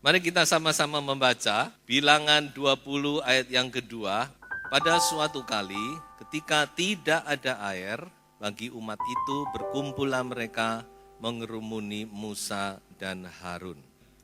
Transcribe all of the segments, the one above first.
Mari kita sama-sama membaca Bilangan 20 ayat yang kedua. Pada suatu kali ketika tidak ada air bagi umat itu, berkumpullah mereka mengerumuni Musa dan Harun.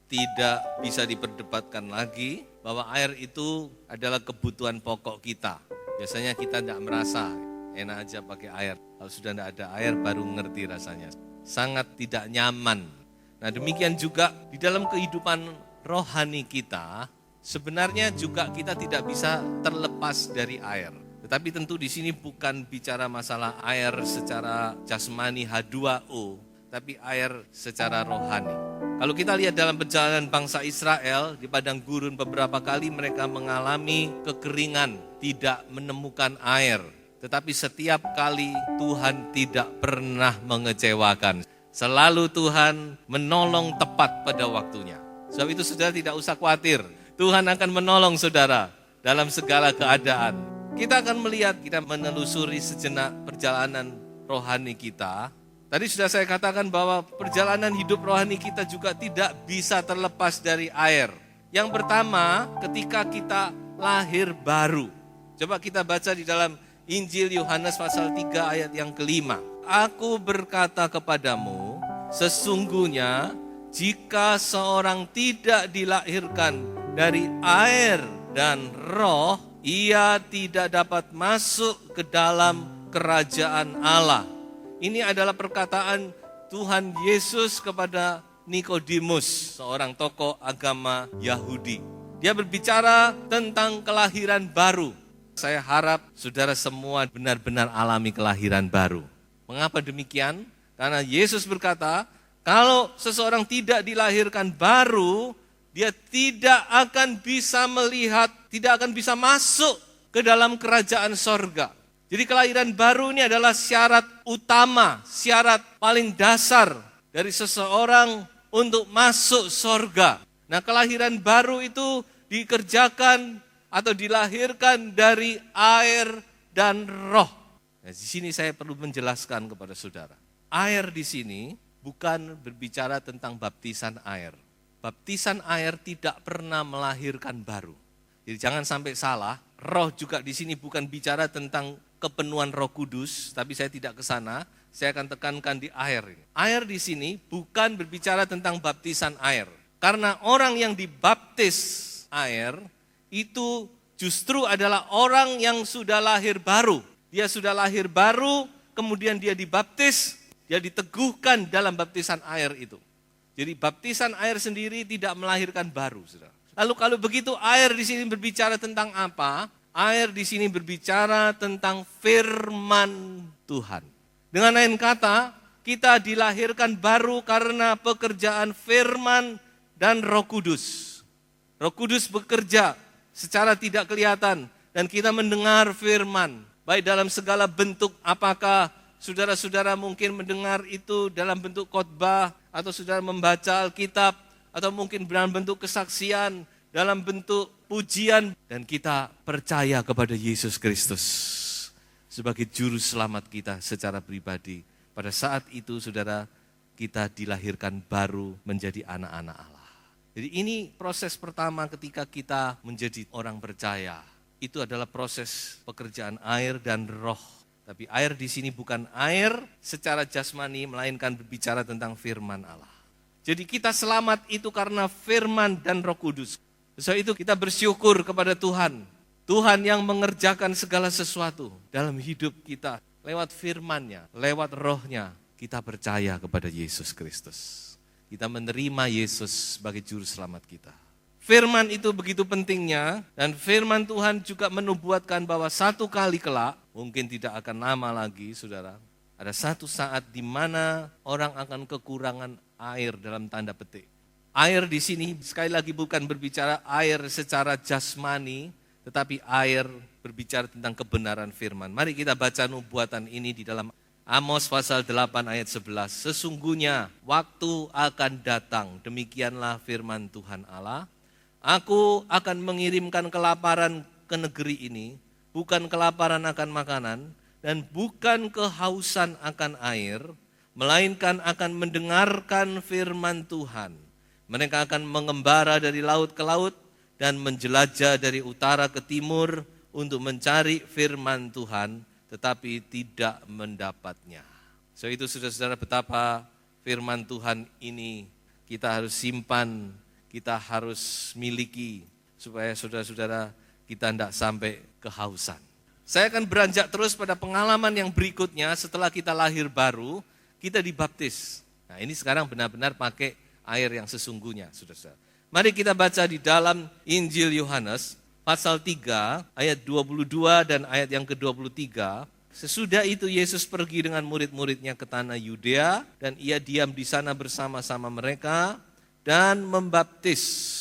Tidak bisa diperdebatkan lagi bahwa air itu adalah kebutuhan pokok kita. Biasanya kita tidak merasa enak aja pakai air. Kalau sudah tidak ada air baru ngerti rasanya. Sangat tidak nyaman. Nah, demikian juga di dalam kehidupan rohani kita, sebenarnya juga kita tidak bisa terlepas dari air. Tetapi tentu di sini bukan bicara masalah air secara jasmani H2O, tapi air secara rohani. Kalau kita lihat dalam perjalanan bangsa Israel di padang gurun, beberapa kali mereka mengalami kekeringan, tidak menemukan air. Tetapi setiap kali Tuhan tidak pernah mengecewakan. Selalu Tuhan menolong tepat pada waktunya. Sebab itu saudara tidak usah khawatir. Tuhan akan menolong saudara dalam segala keadaan. Kita akan melihat, kita menelusuri sejenak perjalanan rohani kita. Tadi sudah saya katakan bahwa perjalanan hidup rohani kita juga tidak bisa terlepas dari air. Yang pertama, ketika kita lahir baru. Coba kita baca di dalam Injil Yohanes pasal 3 ayat yang kelima. Aku berkata kepadamu, sesungguhnya jika seorang tidak dilahirkan dari air dan roh, ia tidak dapat masuk ke dalam kerajaan Allah. Ini adalah perkataan Tuhan Yesus kepada Nikodemus, seorang tokoh agama Yahudi. Dia berbicara tentang kelahiran baru. Saya harap saudara semua benar-benar alami kelahiran baru. Mengapa demikian? Karena Yesus berkata, kalau seseorang tidak dilahirkan baru, dia tidak akan bisa melihat, tidak akan bisa masuk ke dalam kerajaan sorga. Jadi kelahiran baru ini adalah syarat utama, syarat paling dasar dari seseorang untuk masuk sorga. Nah, kelahiran baru itu dikerjakan atau dilahirkan dari air dan roh. Nah, di sini saya perlu menjelaskan kepada saudara. Air di sini bukan berbicara tentang baptisan air. Baptisan air tidak pernah melahirkan baru. Jadi jangan sampai salah, roh juga di sini bukan bicara tentang kepenuhan Roh Kudus, tapi saya tidak ke sana, saya akan tekankan di air. Air di sini bukan berbicara tentang baptisan air. Karena orang yang dibaptis air itu justru adalah orang yang sudah lahir baru. Dia sudah lahir baru, kemudian dia dibaptis, dia diteguhkan dalam baptisan air itu. Jadi baptisan air sendiri tidak melahirkan baru, saudara. Lalu kalau begitu air di sini berbicara tentang apa? Air di sini berbicara tentang firman Tuhan. Dengan lain kata, kita dilahirkan baru karena pekerjaan firman dan Roh Kudus. Roh Kudus bekerja secara tidak kelihatan dan kita mendengar firman. Baik dalam segala bentuk, apakah saudara-saudara mungkin mendengar itu dalam bentuk khotbah, atau saudara membaca Alkitab, atau mungkin dalam bentuk kesaksian, dalam bentuk pujian, dan kita percaya kepada Yesus Kristus sebagai juru selamat kita secara pribadi. Pada saat itu saudara, kita dilahirkan baru menjadi anak-anak Allah. Jadi ini proses pertama ketika kita menjadi orang percaya. Itu adalah proses pekerjaan air dan roh. Tapi air di sini bukan air secara jasmani, melainkan berbicara tentang firman Allah. Jadi kita selamat itu karena firman dan Roh Kudus. Sebab itu kita bersyukur kepada Tuhan. Tuhan yang mengerjakan segala sesuatu dalam hidup kita. Lewat firman-Nya, lewat rohnya, kita percaya kepada Yesus Kristus. Kita menerima Yesus sebagai juru selamat kita. Firman itu begitu pentingnya, dan firman Tuhan juga menubuatkan bahwa satu kali kelak, mungkin tidak akan lama lagi saudara, ada satu saat di mana orang akan kekurangan air dalam tanda petik. Air di sini sekali lagi bukan berbicara air secara jasmani, tetapi air berbicara tentang kebenaran firman. Mari kita baca nubuatan ini di dalam Amos pasal 8 ayat 11. Sesungguhnya waktu akan datang, demikianlah firman Tuhan Allah. Aku akan mengirimkan kelaparan ke negeri ini, bukan kelaparan akan makanan, dan bukan kehausan akan air, melainkan akan mendengarkan firman Tuhan. Mereka akan mengembara dari laut ke laut dan menjelajah dari utara ke timur untuk mencari firman Tuhan, tetapi tidak mendapatnya. So itu saudara-saudara, betapa firman Tuhan ini kita harus simpan, kita harus miliki, supaya saudara-saudara kita tidak sampai kehausan. Saya akan beranjak terus pada pengalaman yang berikutnya. Setelah kita lahir baru, kita dibaptis. Nah ini sekarang benar-benar pakai air yang sesungguhnya, saudara-saudara. Mari kita baca di dalam Injil Yohanes, pasal 3, ayat 22 dan ayat yang ke-23. Sesudah itu Yesus pergi dengan murid-muridnya ke tanah Yudea, dan ia diam di sana bersama-sama mereka dan membaptis.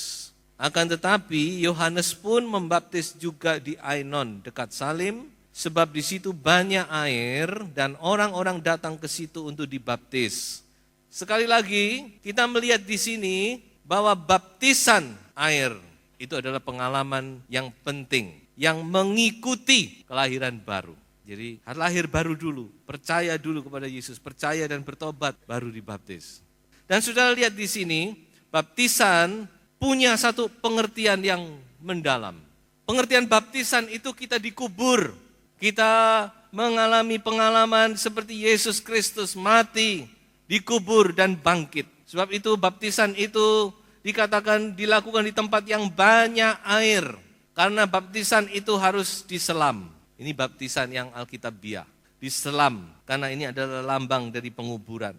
Akan tetapi Yohanes pun membaptis juga di Ainon dekat Salim, sebab di situ banyak air dan orang-orang datang ke situ untuk dibaptis. Sekali lagi kita melihat di sini bahwa baptisan air itu adalah pengalaman yang penting, yang mengikuti kelahiran baru. Jadi lahir baru dulu, percaya dulu kepada Yesus, percaya dan bertobat, baru dibaptis. Dan saudara lihat di sini, baptisan punya satu pengertian yang mendalam. Pengertian baptisan itu kita dikubur, kita mengalami pengalaman seperti Yesus Kristus mati, dikubur dan bangkit. Sebab itu baptisan itu dikatakan dilakukan di tempat yang banyak air. Karena baptisan itu harus diselam. Ini baptisan yang Alkitabiah. Diselam, karena ini adalah lambang dari penguburan.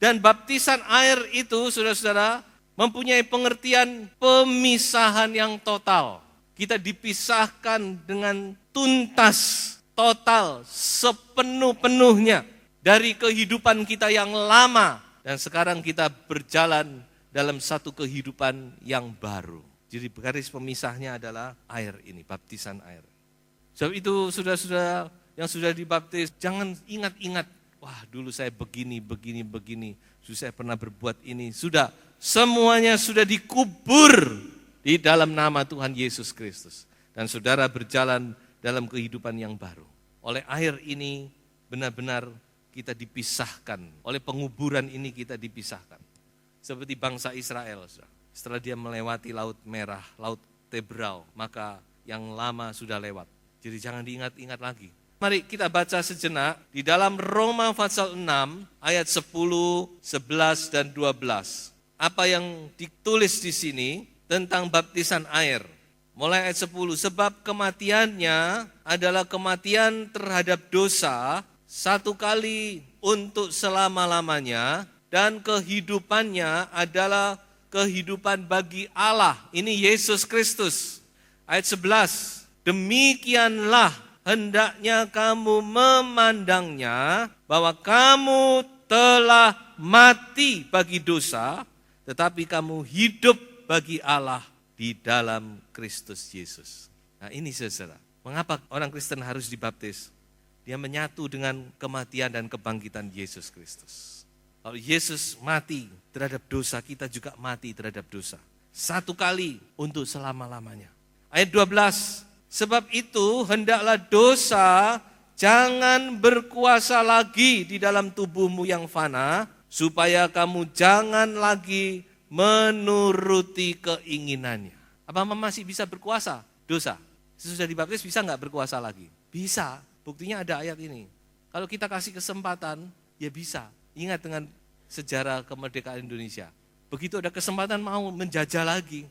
Dan baptisan air itu, saudara-saudara, mempunyai pengertian pemisahan yang total. Kita dipisahkan dengan tuntas, total, sepenuh-penuhnya dari kehidupan kita yang lama. Dan sekarang kita berjalan dalam satu kehidupan yang baru. Jadi garis pemisahnya adalah air ini, baptisan air. Sebab itu saudara-saudara yang sudah dibaptis, jangan ingat-ingat, wah dulu saya begini, dulu saya pernah berbuat ini. Sudah, semuanya sudah dikubur di dalam nama Tuhan Yesus Kristus. Dan saudara berjalan dalam kehidupan yang baru. Oleh air ini benar-benar kita dipisahkan, oleh penguburan ini kita dipisahkan. Seperti bangsa Israel, setelah dia melewati Laut Merah, Laut Tebrau, maka yang lama sudah lewat. Jadi jangan diingat-ingat lagi. Mari kita baca sejenak di dalam Roma pasal 6 ayat 10, 11 dan 12. Apa yang ditulis di sini tentang baptisan air. Mulai ayat 10, sebab kematiannya adalah kematian terhadap dosa, satu kali untuk selama-lamanya, dan kehidupannya adalah kehidupan bagi Allah. Ini Yesus Kristus. Ayat 11, demikianlah hendaknya kamu memandangnya, bahwa kamu telah mati bagi dosa, tetapi kamu hidup bagi Allah di dalam Kristus Yesus. Nah ini saudara, mengapa orang Kristen harus dibaptis? Dia menyatu dengan kematian dan kebangkitan Yesus Kristus. Kalau Yesus mati terhadap dosa, kita juga mati terhadap dosa. Satu kali untuk selama-lamanya. Ayat 12, sebab itu hendaklah dosa jangan berkuasa lagi di dalam tubuhmu yang fana, supaya kamu jangan lagi menuruti keinginannya. Apa masih bisa berkuasa? Dosa. Sesudah dibaptis bisa nggak berkuasa lagi? Bisa. Buktinya ada ayat ini. Kalau kita kasih kesempatan, ya bisa. Ingat dengan sejarah kemerdekaan Indonesia. Begitu ada kesempatan mau menjajah lagi.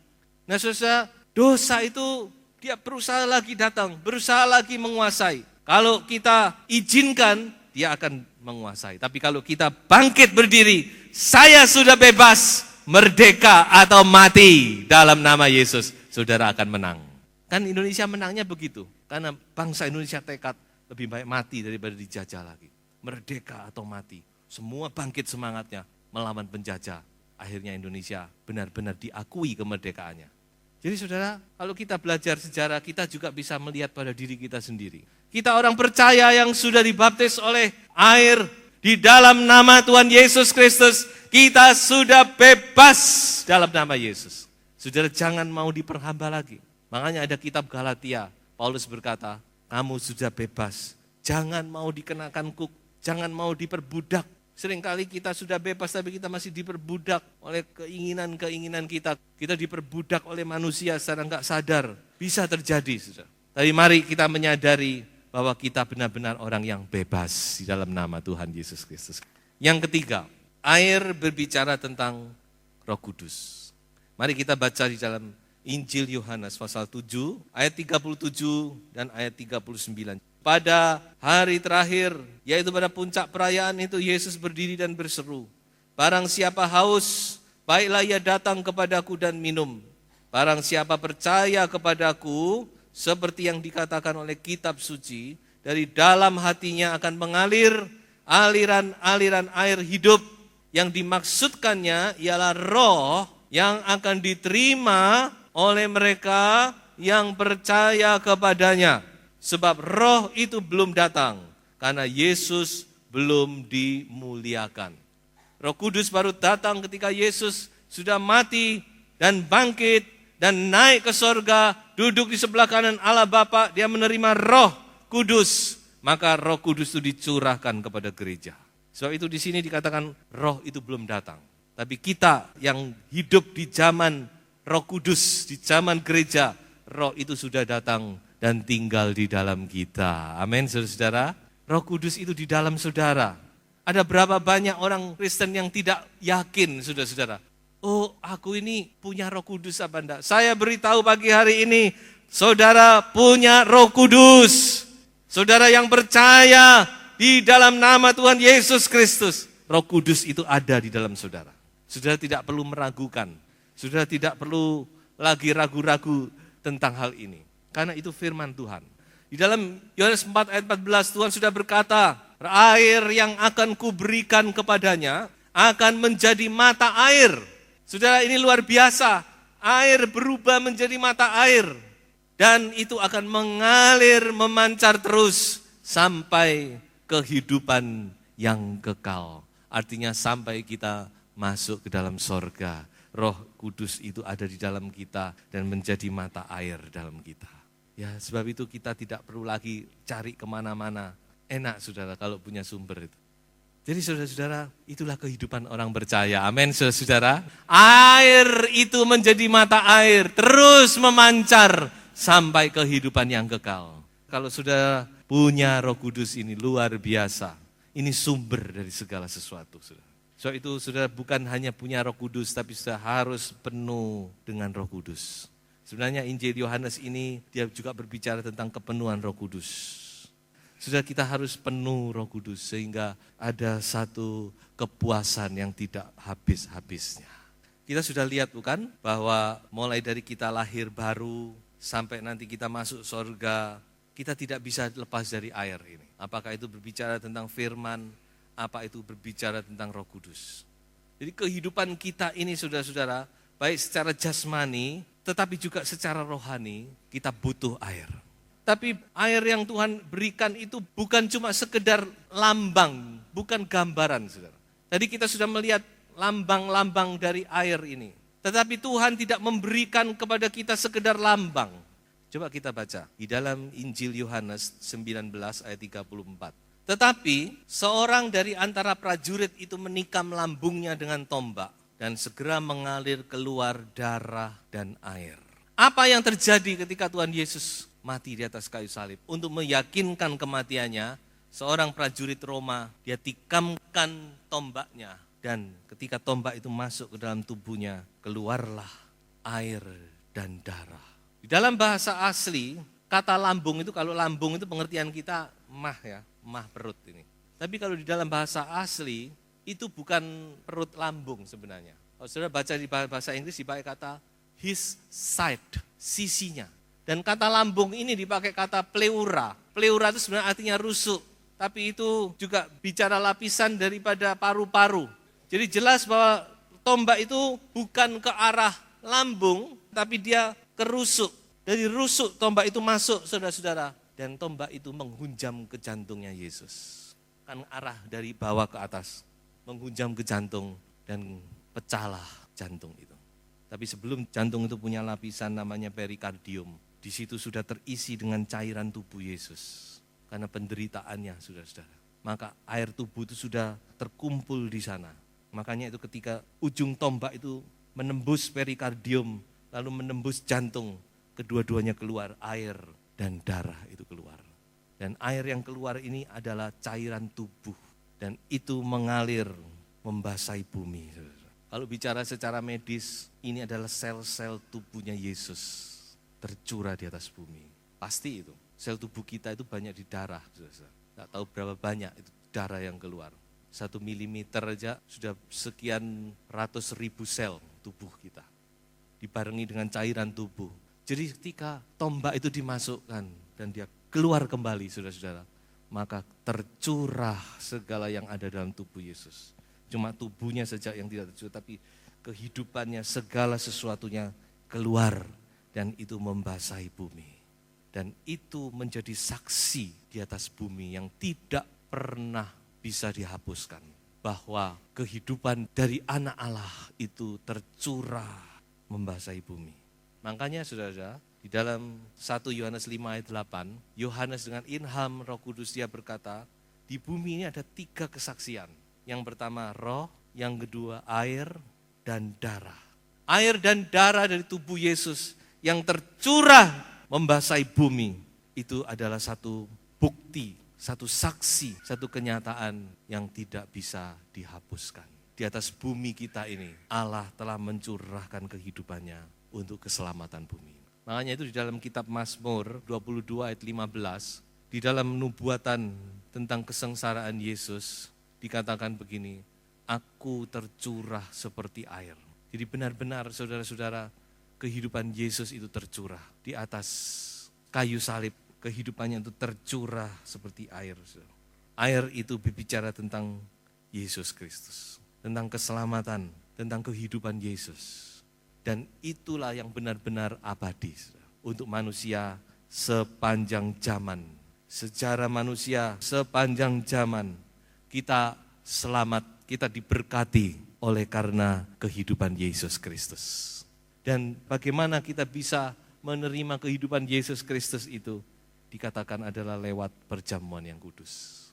Nah saudara, dosa itu dia berusaha lagi datang, berusaha lagi menguasai. Kalau kita izinkan, dia akan menguasai. Tapi kalau kita bangkit berdiri, saya sudah bebas, merdeka atau mati dalam nama Yesus, saudara akan menang. Kan Indonesia menangnya begitu. Karena bangsa Indonesia tekad lebih baik mati daripada dijajah lagi. Merdeka atau mati. Semua bangkit semangatnya melawan penjajah. Akhirnya Indonesia benar-benar diakui kemerdekaannya. Jadi saudara, kalau kita belajar sejarah, kita juga bisa melihat pada diri kita sendiri. Kita orang percaya yang sudah dibaptis oleh air di dalam nama Tuhan Yesus Kristus, kita sudah bebas dalam nama Yesus. Saudara jangan mau diperhamba lagi. Makanya ada kitab Galatia, Paulus berkata, kamu sudah bebas, jangan mau dikenakan kuk, jangan mau diperbudak Seringkali kita sudah bebas tapi kita masih diperbudak oleh keinginan-keinginan kita. Kita diperbudak oleh manusia secara enggak sadar. Bisa terjadi, saudara. Tapi mari kita menyadari bahwa kita benar-benar orang yang bebas di dalam nama Tuhan Yesus Kristus. Yang ketiga, air berbicara tentang Roh Kudus. Mari kita baca di dalam Injil Yohanes pasal 7 ayat 37 dan ayat 39. Pada hari terakhir, yaitu pada puncak perayaan itu, Yesus berdiri dan berseru, "Barang siapa haus, baiklah ia datang kepadaku dan minum. Barang siapa percaya kepadaku, seperti yang dikatakan oleh kitab suci, dari dalam hatinya akan mengalir aliran-aliran air hidup." Yang dimaksudkannya ialah roh yang akan diterima oleh mereka yang percaya kepadanya. Sebab roh itu belum datang, karena Yesus belum dimuliakan. Roh Kudus baru datang ketika Yesus sudah mati dan bangkit dan naik ke sorga, duduk di sebelah kanan Allah Bapa, dia menerima Roh Kudus. Maka Roh Kudus itu dicurahkan kepada gereja. Sebab itu di sini dikatakan roh itu belum datang. Tapi kita yang hidup di zaman Roh Kudus, di zaman gereja, roh itu sudah datang dan tinggal di dalam kita. Amin, saudara-saudara. Roh Kudus itu di dalam saudara. Ada berapa banyak orang Kristen yang tidak yakin, saudara-saudara. Oh, aku ini punya Roh Kudus apa enggak? Saya beritahu pagi hari ini, saudara punya Roh Kudus. Saudara yang percaya di dalam nama Tuhan Yesus Kristus, Roh Kudus itu ada di dalam saudara. Saudara tidak perlu meragukan. Saudara tidak perlu lagi ragu-ragu tentang hal ini. Karena itu firman Tuhan. Di dalam Yohanes 4 ayat 14 Tuhan sudah berkata, air yang akan kuberikan kepadanya akan menjadi mata air. Saudara, ini luar biasa. Air berubah menjadi mata air. Dan itu akan mengalir, memancar terus sampai kehidupan yang kekal. Artinya sampai kita masuk ke dalam sorga. Roh Kudus itu ada di dalam kita dan menjadi mata air dalam kita. Ya, sebab itu kita tidak perlu lagi cari kemana-mana. Enak, saudara, kalau punya sumber itu. Jadi saudara-saudara, itulah kehidupan orang percaya. Amin, saudara-saudara. Air itu menjadi mata air, terus memancar sampai kehidupan yang kekal. Kalau saudara punya Roh Kudus ini luar biasa. Ini sumber dari segala sesuatu, saudara. So itu saudara bukan hanya punya Roh Kudus, tapi sudah harus penuh dengan Roh Kudus. Sebenarnya Injil Yohanes ini dia juga berbicara tentang kepenuhan Roh Kudus. Saudara, kita harus penuh Roh Kudus sehingga ada satu kepuasan yang tidak habis-habisnya. Kita sudah lihat bukan bahwa mulai dari kita lahir baru sampai nanti kita masuk surga, kita tidak bisa lepas dari air ini. Apakah itu berbicara tentang firman, apa itu berbicara tentang Roh Kudus. Jadi kehidupan kita ini saudara-saudara, baik secara jasmani, tetapi juga secara rohani, kita butuh air. Tapi air yang Tuhan berikan itu bukan cuma sekedar lambang, bukan gambaran, saudara. Tadi kita sudah melihat lambang-lambang dari air ini. Tetapi Tuhan tidak memberikan kepada kita sekedar lambang. Coba kita baca di dalam Injil Yohanes 19 ayat 34. Tetapi seorang dari antara prajurit itu menikam lambungnya dengan tombak dan segera mengalir keluar darah dan air. Apa yang terjadi ketika Tuhan Yesus mati di atas kayu salib? Untuk meyakinkan kematiannya, seorang prajurit Roma, dia tikamkan tombaknya. Dan ketika tombak itu masuk ke dalam tubuhnya, keluarlah air dan darah. Di dalam bahasa asli, kata lambung itu, kalau lambung itu pengertian kita mah ya, mah perut ini. Tapi kalau di dalam bahasa asli, itu bukan perut lambung sebenarnya. Kalau saudara baca di bahasa Inggris dipakai kata his side, sisinya. Dan kata lambung ini dipakai kata pleura. Pleura itu sebenarnya artinya rusuk. Tapi itu juga bicara lapisan daripada paru-paru. Jadi jelas bahwa tombak itu bukan ke arah lambung, tapi dia ke rusuk. Dari rusuk tombak itu masuk, saudara-saudara. Dan tombak itu menghunjam ke jantungnya Yesus. Kan arah dari bawah ke atas. Menghunjam ke jantung dan pecahlah jantung itu. Tapi sebelum jantung itu punya lapisan namanya perikardium. Di situ sudah terisi dengan cairan tubuh Yesus. Karena penderitaannya, saudara-saudara. maka air tubuh itu sudah terkumpul di sana. Makanya itu ketika ujung tombak itu menembus perikardium, lalu menembus jantung, kedua-duanya keluar air dan darah itu keluar. Dan air yang keluar ini adalah cairan tubuh, dan itu mengalir membasahi bumi. Kalau bicara secara medis, ini adalah sel-sel tubuhnya Yesus tercurah di atas bumi. Pasti itu, sel tubuh kita itu banyak di darah. Tidak tahu berapa banyak itu darah yang keluar. 1 milimeter aja sudah sekian ratus ribu sel tubuh kita. Dibarengi dengan cairan tubuh. Jadi ketika tombak itu dimasukkan dan dia keluar kembali, saudara-saudara, maka tercurah segala yang ada dalam tubuh Yesus. Cuma tubuhnya saja yang tidak tercurah, tapi kehidupannya, segala sesuatunya keluar dan itu membasahi bumi. Dan itu menjadi saksi di atas bumi yang tidak pernah bisa dihapuskan. Bahwa kehidupan dari anak Allah itu tercurah membasahi bumi. Makanya saudara, di dalam 1 Yohanes 5 ayat 8, Yohanes dengan ilham Roh Kudus dia berkata, di bumi ini ada 3 kesaksian. Yang pertama roh, yang kedua air dan darah. Air dan darah dari tubuh Yesus yang tercurah membasahi bumi, itu adalah satu bukti, satu saksi, satu kenyataan yang tidak bisa dihapuskan. Di atas bumi kita ini, Allah telah mencurahkan kehidupannya untuk keselamatan bumi. Makanya itu di dalam kitab Mazmur 22 ayat 15, di dalam nubuatan tentang kesengsaraan Yesus, dikatakan begini, aku tercurah seperti air. Jadi benar-benar saudara-saudara, kehidupan Yesus itu tercurah di atas kayu salib. Kehidupannya itu tercurah seperti air. Air itu berbicara tentang Yesus Kristus, tentang keselamatan, tentang kehidupan Yesus. Dan itulah yang benar-benar abadi untuk manusia sepanjang zaman. Sejarah manusia sepanjang zaman, kita selamat, kita diberkati oleh karena kehidupan Yesus Kristus. Dan bagaimana kita bisa menerima kehidupan Yesus Kristus itu? Dikatakan adalah lewat perjamuan yang kudus.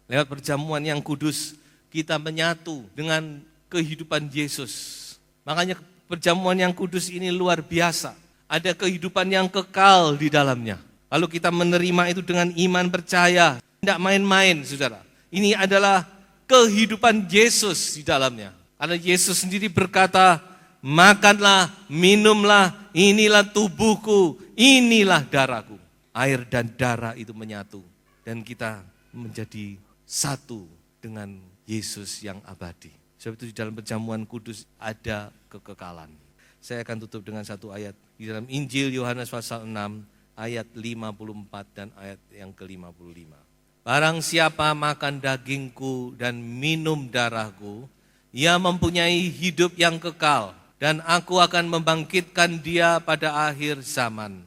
Lewat perjamuan yang kudus, kita menyatu dengan kehidupan Yesus. Makanya perjamuan yang kudus ini luar biasa. Ada kehidupan yang kekal di dalamnya. Lalu kita menerima itu dengan iman percaya. Tidak main-main, saudara. Ini adalah kehidupan Yesus di dalamnya. Karena Yesus sendiri berkata, makanlah, minumlah, inilah tubuhku, inilah darahku. Air dan darah itu menyatu. Dan kita menjadi satu dengan Yesus yang abadi. Sebab itu di dalam perjamuan kudus ada kekekalan. Saya akan tutup dengan satu ayat. Di dalam Injil Yohanes pasal 6 ayat 54 dan ayat yang ke-55. Barang siapa makan dagingku dan minum darahku, ia mempunyai hidup yang kekal. Dan aku akan membangkitkan dia pada akhir zaman.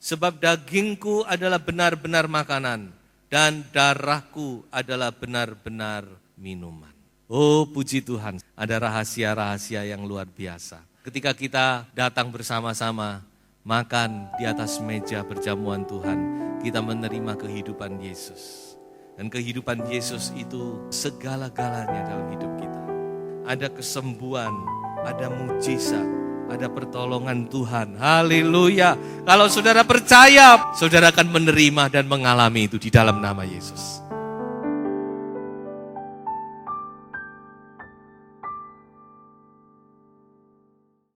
Sebab dagingku adalah benar-benar makanan dan darahku adalah benar-benar minuman. Oh puji Tuhan, ada rahasia-rahasia yang luar biasa. Ketika kita datang bersama-sama, makan di atas meja perjamuan Tuhan, kita menerima kehidupan Yesus. Dan kehidupan Yesus itu segala-galanya dalam hidup kita. Ada kesembuhan, ada mujizat, ada pertolongan Tuhan. Haleluya. Kalau saudara percaya, saudara akan menerima dan mengalami itu di dalam nama Yesus.